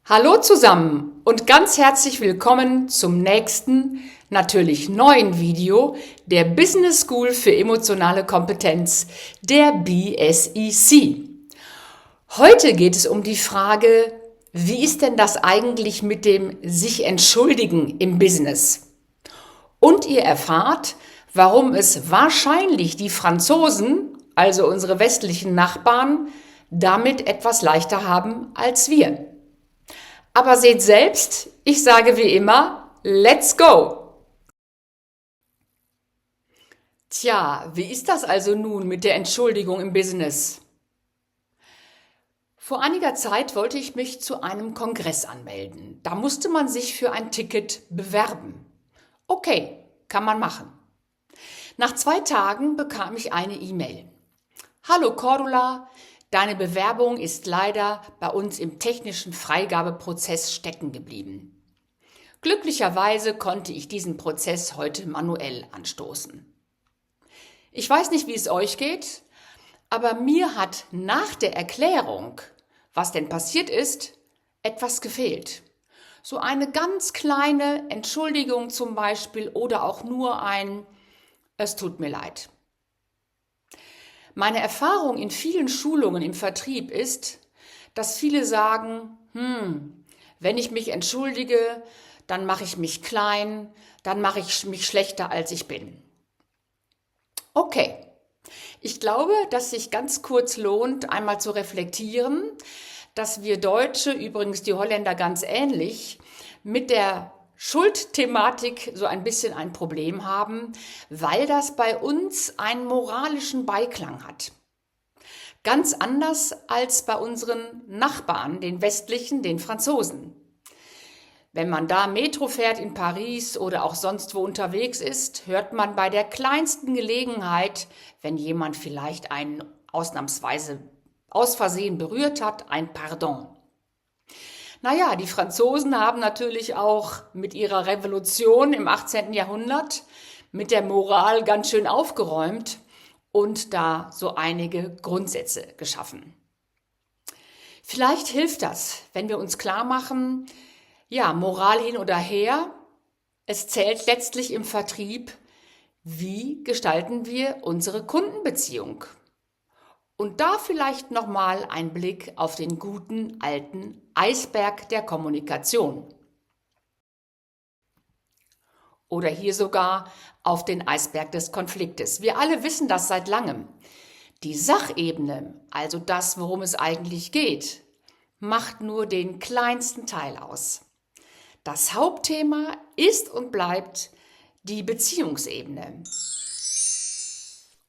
Hallo zusammen und ganz herzlich willkommen zum nächsten, natürlich neuen Video der Business School für emotionale Kompetenz, der BSEC. Heute geht es um die Frage, wie ist denn das eigentlich mit dem sich entschuldigen im Business? Und ihr erfahrt, warum es wahrscheinlich die Franzosen, also unsere westlichen Nachbarn, damit etwas leichter haben als wir. Aber seht selbst, ich sage wie immer, let's go! Tja, wie ist das also nun mit der Entschuldigung im Business? Vor einiger Zeit wollte ich mich zu einem Kongress anmelden. Da musste man sich für ein Ticket bewerben. Okay, kann man machen. Nach 2 Tagen bekam ich eine E-Mail. Hallo Cordula, deine Bewerbung ist leider bei uns im technischen Freigabeprozess stecken geblieben. Glücklicherweise konnte ich diesen Prozess heute manuell anstoßen. Ich weiß nicht, wie es euch geht, aber mir hat nach der Erklärung, was denn passiert ist, etwas gefehlt. So eine ganz kleine Entschuldigung zum Beispiel oder auch nur ein Es tut mir leid. Meine Erfahrung in vielen Schulungen im Vertrieb ist, dass viele sagen, wenn ich mich entschuldige, dann mache ich mich klein, dann mache ich mich schlechter, als ich bin. Okay, ich glaube, dass sich ganz kurz lohnt, einmal zu reflektieren, dass wir Deutsche, übrigens die Holländer ganz ähnlich, mit der Schuldthematik so ein bisschen ein Problem haben, weil das bei uns einen moralischen Beiklang hat. Ganz anders als bei unseren Nachbarn, den westlichen, den Franzosen. Wenn man da Metro fährt in Paris oder auch sonst wo unterwegs ist, hört man bei der kleinsten Gelegenheit, wenn jemand vielleicht einen ausnahmsweise aus Versehen berührt hat, ein Pardon. Naja, die Franzosen haben natürlich auch mit ihrer Revolution im 18. Jahrhundert mit der Moral ganz schön aufgeräumt und da so einige Grundsätze geschaffen. Vielleicht hilft das, wenn wir uns klar machen, ja, Moral hin oder her, es zählt letztlich im Vertrieb, wie gestalten wir unsere Kundenbeziehung? Und da vielleicht nochmal ein Blick auf den guten alten Eisberg der Kommunikation. Oder hier sogar auf den Eisberg des Konfliktes. Wir alle wissen das seit langem. Die Sachebene, also das, worum es eigentlich geht, macht nur den kleinsten Teil aus. Das Hauptthema ist und bleibt die Beziehungsebene.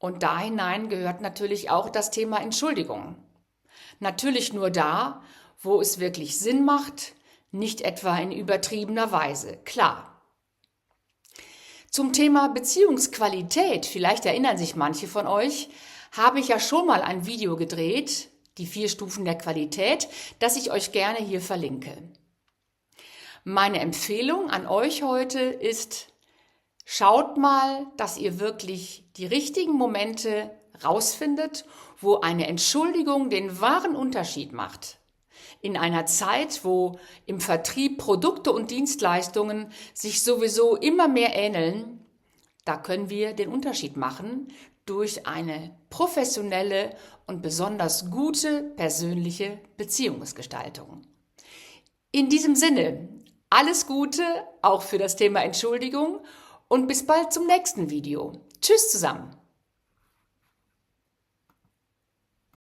Und da hinein gehört natürlich auch das Thema Entschuldigung. Natürlich nur da, wo es wirklich Sinn macht, nicht etwa in übertriebener Weise, klar. Zum Thema Beziehungsqualität, vielleicht erinnern sich manche von euch, habe ich ja schon mal ein Video gedreht, die 4 Stufen der Qualität, das ich euch gerne hier verlinke. Meine Empfehlung an euch heute ist, schaut mal, dass ihr wirklich die richtigen Momente rausfindet, wo eine Entschuldigung den wahren Unterschied macht. In einer Zeit, wo im Vertrieb Produkte und Dienstleistungen sich sowieso immer mehr ähneln, da können wir den Unterschied machen durch eine professionelle und besonders gute persönliche Beziehungsgestaltung. In diesem Sinne, alles Gute, auch für das Thema Entschuldigung und bis bald zum nächsten Video. Tschüss zusammen!